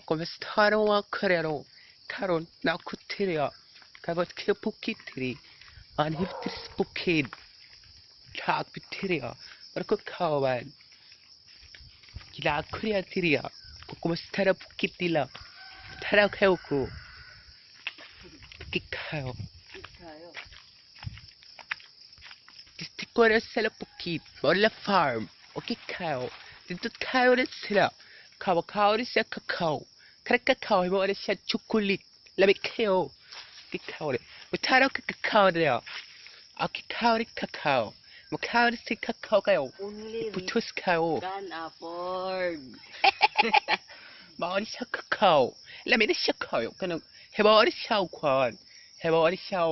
come starono creano caron na kuteria kabat ke pukitri an hiftris pukid tak biteria berko kawan gila kreatiria como stara pukitila tara kayoku kikayo Distikore sela pukit mola farm okay kayo dito kayo rin sila kawa rin siya kakao kaya kakao mo rin siya chocolate lamig kayo kakao rin mataraw ka kakao rin kakao rin kakao makao rin si kakao kayo iputos kayo Can afford. mo rin siya kakao lamig rin siya kayo kanang hebo rin siya kwan hebo rin siya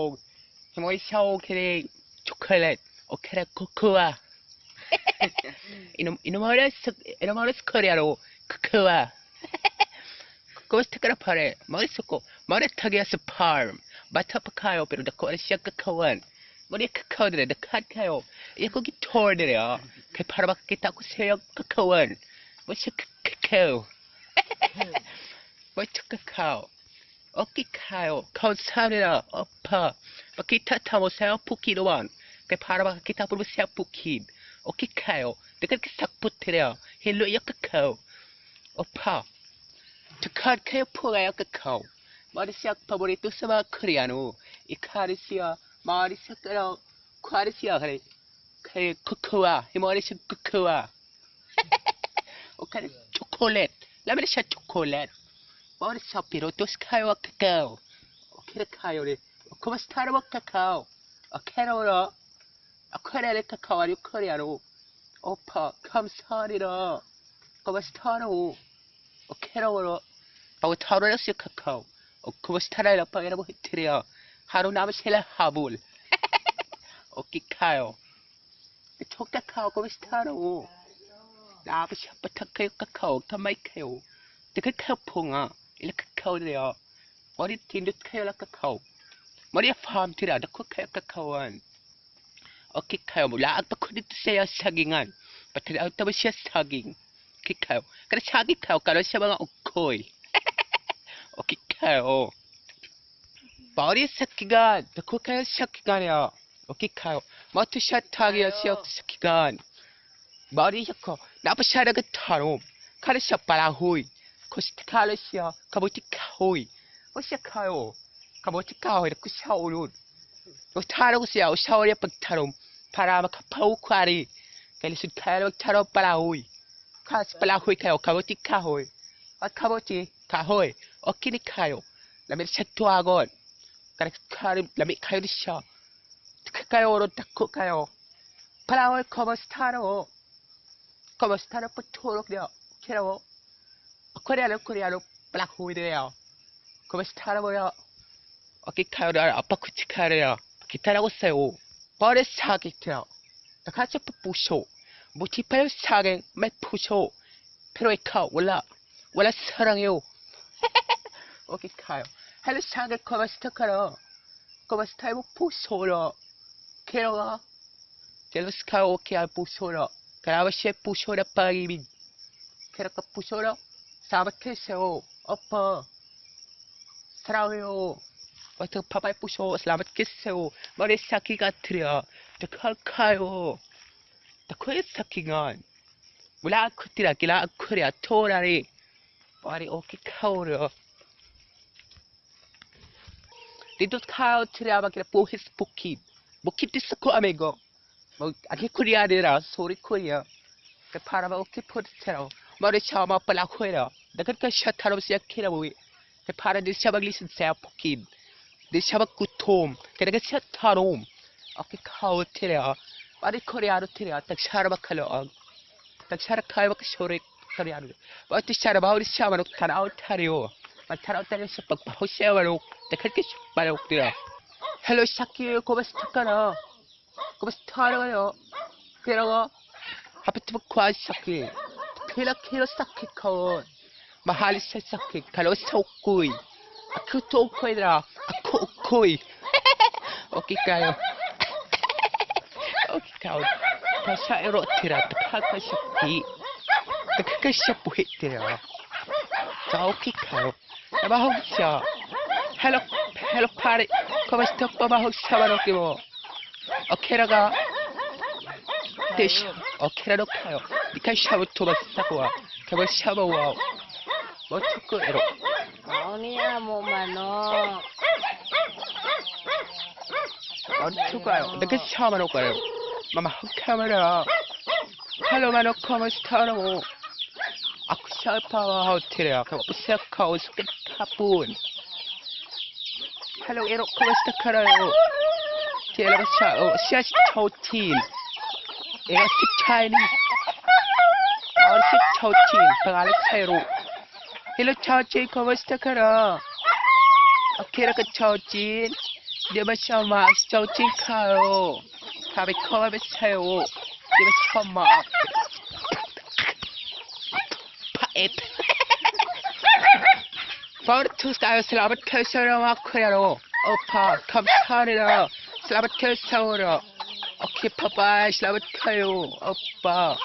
kaya chocolate o kaya cocoa 이놈아레스 코리아로 크크와 코스트카라파레 머리스코 머리타기아스 팜 마타파카요 pero da 코리시아 카카원 머리 카카오들에 다 카카요 이거기 토르들이야 그 파라바케 타고 세요 카카원 뭐시 카카오 뭐치 카카오 어기 카요 감사합니다 오빠 바키타 타모세요 푸키로만 그 파라바케 타고 세요 푸키 오케이 카요 내가 그 삭부터려 헬로 역카카오 오빠 특한 카요 포가 역카카오 마리시아 파보리토 스마 코리아노 이 카리시아 마리시아 까라 카리시아 그래 카요 코코아 이 마리시아 코코아 오카리 초콜릿 라메리시아 초콜릿 마리시아 피로토스 카요 카카오 오케이 카요레 코마 스타르벅 카카오 오케로로 코리아의 카카오리 코리아로 오빠 감사합니다. 코바스타로 오케로로 바고 타로레스 카카오 코바스타라라 빵이라고 히트리야 하루 남으실라 하불 오키카요 초카카오 코바스타로 나부시 아빠타카요 카카오 타마이카요 그 카카오퐁아 일라 카카오래요 머리 틴도 카요라 카카오 머리 팜 티라 다 코카요 카카오한 Oke kayo mula ang ko dito siya sagingan. Pati ang tama siya saging. Oke kayo. Kada saging kayo karon siya mga ukoy. Oke kayo. Bawari sakingan. Dako kayo sakingan ya. Oke kayo. Mato siya tagiya siya sakingan. Bawari siya ko. Napa siya nagatarom. Kada siya palahoy. Kosti kala siya. Kabuti kahoy. O siya kayo. Kabuti kahoy. Dako siya ulod. O taro siya o shawarya pagtarom para makapaw kwari kaya lisod kayo magtaro palahoy kasi palahoy kayo kabuti kahoy at kabuti kahoy o kini kayo lamit siya tuwagon kaya lamit kayo di siya kayo ron tako kayo palahoy komastaro pagturok niya kaya koreano palahoy niya komastaro mo niya okay kayo na apa kuchikareya 기타라고 써요. 버릇 사기트요. 같이 부셔. 무티파요 사게 매 부셔. 페로이카 원라 사랑해요. 오케이 카요. 헬로 사게 커버스터카로. 커버스타이브 부셔라. 케로가 젤로스카 오케이 알 부셔라. 그라바시에 부셔라 빠기빈. 케로가 부셔라. 사바케세요. 오빠 사랑해요. Waktu papai puso, selamat kisah. Mari sakit katria. Takal kayo. Takoy sakingan. Wala ako tira, kila ako rin. Torari. Mari okay kayo rin. Dito kayo tira makina puhis bukid. Bukid isa ko amigo. Aki Korea nila, sorry Korea. Kaya para ba okay po tira. Mari siya mapala ko rin. Dagan ka siya tarong siya kinabuhi. Kaya para din siya maglisin siya bukid. 내 샤바쿠 톰, 그래가 샤타롬, 아키 카오 테레아, 파리 코리아로 테레아, 딱 샤라바칼로, 딱 샤라카이바카 쇼레 코리아로, 어디 샤라바우리 샤마로 타라오 타리오, 타라오 타리오 샤박 호시아바로, 딱 그렇게 샤바로 테레아. 헬로 샤키 고바스타카나, 고바스타라요, 그래가 하피트바 쿠아 샤키, 케라 샤키 카오, 마할리 샤키, 칼로 사오쿠이. Aku tu okoi dah. Aku okoi. Okey kayo. Okey kayo. Pasal erot tira. Takkan siapa. Takkan siapa hit tira. Tokiko. Mahocha. Hello party. Come stop Mahocha Marokimo. Okeraga. Dish. Okera Kayo. Nika shower to Masakwa. Kaba shower wow. Motuko ero. Aunia mo manok. Motuko. Nika shower no kayo. Mama camera. Hello manok come start. Ako siya pa hotel ako siya ka usket hapon. Hello ero kumusta ka rayo? Tiyala siya choutin. Era si Chinese. Or si choutin pangalan Cairo. Hello choutin kumusta ka ra? Okay ra ka choutin. Di ba siya mas choutin kayo? Sabi ko ba sa'yo? Di ba siya mas? It. Fortu style slavat kesara makrero. Opa, kamsanira. Slavat kesara. Okay, papa, slavat kayo. Opa.